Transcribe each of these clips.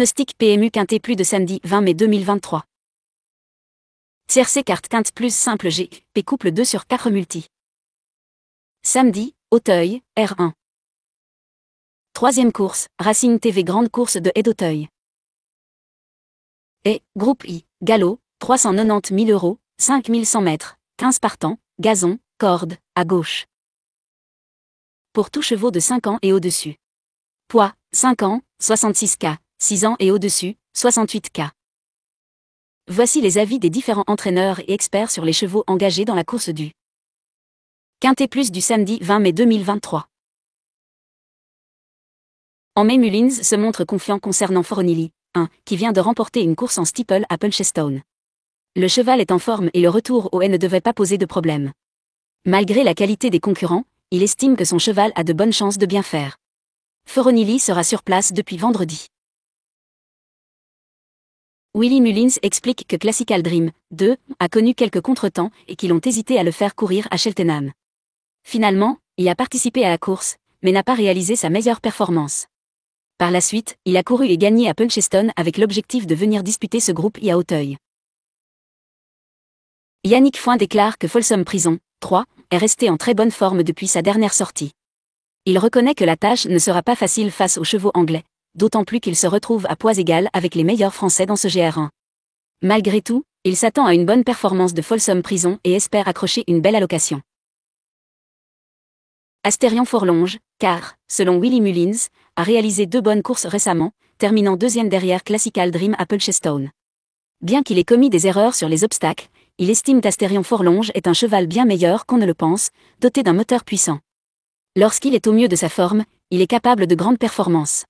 Pronostic PMU quintet plus de samedi 20 mai 2023. Tiercé carte quinte plus simple G, P couple 2 sur 4 multi. Samedi, Auteuil, R1. Troisième course, Racing TV grande course de Haie d'Auteuil. Et, groupe I, galop, 390 000 €, 5100 mètres, 15 partants, gazon, corde, à gauche. Pour tout chevaux de 5 ans et au-dessus. Poids, 5 ans, 66 K, 6 ans et au-dessus, 68 K. Voici les avis des différents entraîneurs et experts sur les chevaux engagés dans la course du Quintet Plus du samedi 20 mai 2023. En mai, Mullins se montre confiant concernant Fornilly, 1, qui vient de remporter une course en steeple à Punchestown. Le cheval est en forme et le retour au haie ne devait pas poser de problème. Malgré la qualité des concurrents, il estime que son cheval a de bonnes chances de bien faire. Fornilly sera sur place depuis vendredi. Willie Mullins explique que Classical Dream, 2, a connu quelques contretemps et qu'ils ont hésité à le faire courir à Cheltenham. Finalement, il a participé à la course, mais n'a pas réalisé sa meilleure performance. Par la suite, il a couru et gagné à Punchestown avec l'objectif de venir disputer ce groupe I à Auteuil. Yannick Foin déclare que Folsom Prison, 3, est resté en très bonne forme depuis sa dernière sortie. Il reconnaît que la tâche ne sera pas facile face aux chevaux anglais, d'autant plus qu'il se retrouve à poids égal avec les meilleurs Français dans ce GR1. Malgré tout, il s'attend à une bonne performance de Folsom Prison et espère accrocher une belle allocation. Astérion Forlonge, car, selon Willie Mullins, a réalisé 2 bonnes courses récemment, terminant 2e derrière Classical Dream à Punchestown. Bien qu'il ait commis des erreurs sur les obstacles, il estime qu'Astérion Forlonge est un cheval bien meilleur qu'on ne le pense, doté d'un moteur puissant. Lorsqu'il est au mieux de sa forme, il est capable de grandes performances.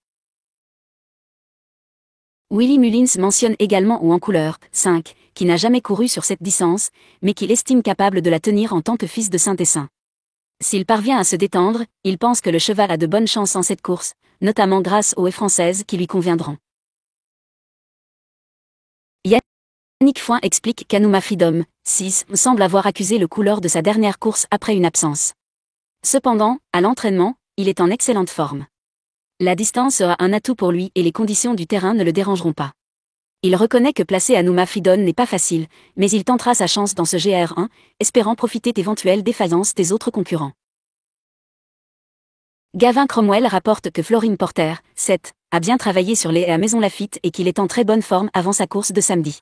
Willie Mullins mentionne également ou en couleur, 5, qui n'a jamais couru sur cette distance, mais qu'il estime capable de la tenir en tant que fils de Saint-Essin. S'il parvient à se détendre, il pense que le cheval a de bonnes chances en cette course, notamment grâce aux haies françaises qui lui conviendront. Yannick Foin explique qu'Anouma Freedom, 6, semble avoir accusé le coup lors de sa dernière course après une absence. Cependant, à l'entraînement, il est en excellente forme. La distance sera un atout pour lui et les conditions du terrain ne le dérangeront pas. Il reconnaît que placer Anouma Freedom n'est pas facile, mais il tentera sa chance dans ce GR1, espérant profiter d'éventuelles défaillances des autres concurrents. Gavin Cromwell rapporte que Florine Porter, 7, a bien travaillé sur les haies à Maison Lafitte et qu'il est en très bonne forme avant sa course de samedi.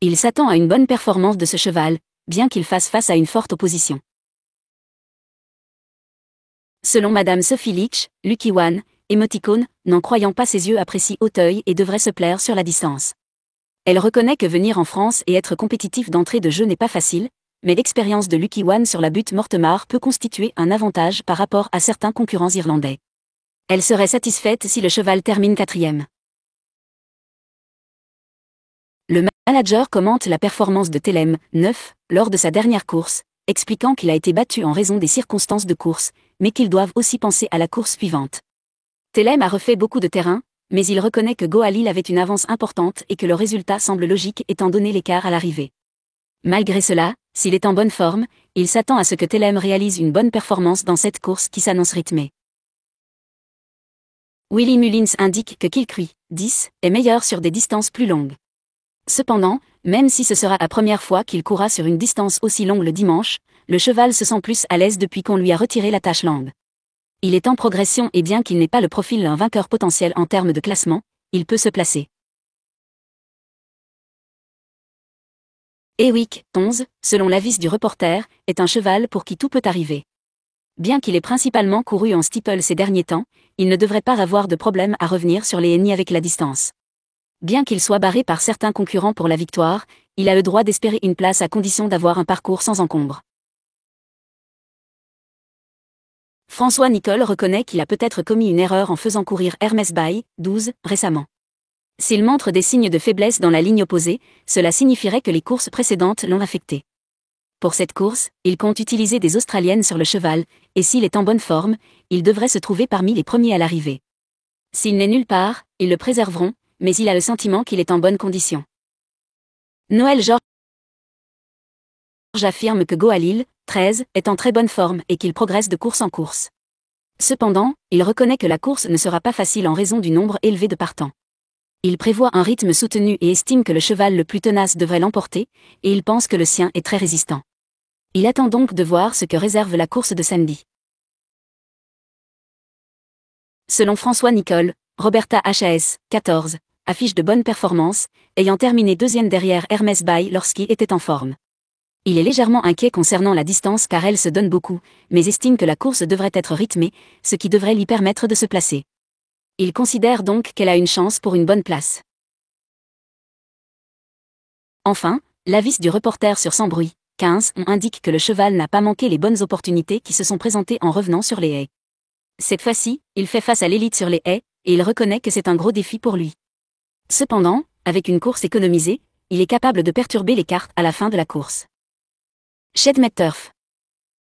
Il s'attend à une bonne performance de ce cheval, bien qu'il fasse face à une forte opposition. Selon Madame Sophie Leach, Lucky One, émoticône, n'en croyant pas ses yeux apprécie Auteuil et devrait se plaire sur la distance. Elle reconnaît que venir en France et être compétitif d'entrée de jeu n'est pas facile, mais l'expérience de Lucky One sur la butte Mortemar peut constituer un avantage par rapport à certains concurrents irlandais. Elle serait satisfaite si le cheval termine 4e. Le manager commente la performance de Telem, 9, lors de sa dernière course, expliquant qu'il a été battu en raison des circonstances de course, mais qu'ils doivent aussi penser à la course suivante. Telem a refait beaucoup de terrain, mais il reconnaît que Goalil avait une avance importante et que le résultat semble logique étant donné l'écart à l'arrivée. Malgré cela, s'il est en bonne forme, il s'attend à ce que Telem réalise une bonne performance dans cette course qui s'annonce rythmée. Willie Mullins indique que Kilcruy, 10, est meilleur sur des distances plus longues. Cependant, même si ce sera la première fois qu'il courra sur une distance aussi longue le dimanche, le cheval se sent plus à l'aise depuis qu'on lui a retiré la tache langue. Il est en progression et bien qu'il n'ait pas le profil d'un vainqueur potentiel en termes de classement, il peut se placer. Ewick, 11, selon l'avis du reporter, est un cheval pour qui tout peut arriver. Bien qu'il ait principalement couru en steeple ces derniers temps, il ne devrait pas avoir de problème à revenir sur les hennies avec la distance. Bien qu'il soit barré par certains concurrents pour la victoire, il a le droit d'espérer une place à condition d'avoir un parcours sans encombre. François Nicole reconnaît qu'il a peut-être commis une erreur en faisant courir Hermès Bay, 12, récemment. S'il montre des signes de faiblesse dans la ligne opposée, cela signifierait que les courses précédentes l'ont affecté. Pour cette course, il compte utiliser des Australiennes sur le cheval, et s'il est en bonne forme, il devrait se trouver parmi les premiers à l'arrivée. S'il n'est nulle part, ils le préserveront, mais il a le sentiment qu'il est en bonne condition. Noël Georges affirme que Goalil, 13, est en très bonne forme et qu'il progresse de course en course. Cependant, il reconnaît que la course ne sera pas facile en raison du nombre élevé de partants. Il prévoit un rythme soutenu et estime que le cheval le plus tenace devrait l'emporter, et il pense que le sien est très résistant. Il attend donc de voir ce que réserve la course de samedi. Selon François Nicole, Roberta HAS, 14, affiche de bonnes performances, ayant terminé deuxième derrière Hermès Bay lorsqu'il était en forme. Il est légèrement inquiet concernant la distance car elle se donne beaucoup, mais estime que la course devrait être rythmée, ce qui devrait lui permettre de se placer. Il considère donc qu'elle a une chance pour une bonne place. Enfin, l'avis du reporter sur Sans Bruit, 15, on indique que le cheval n'a pas manqué les bonnes opportunités qui se sont présentées en revenant sur les haies. Cette fois-ci, il fait face à l'élite sur les haies, et il reconnaît que c'est un gros défi pour lui. Cependant, avec une course économisée, il est capable de perturber les cartes à la fin de la course. Shed Turf.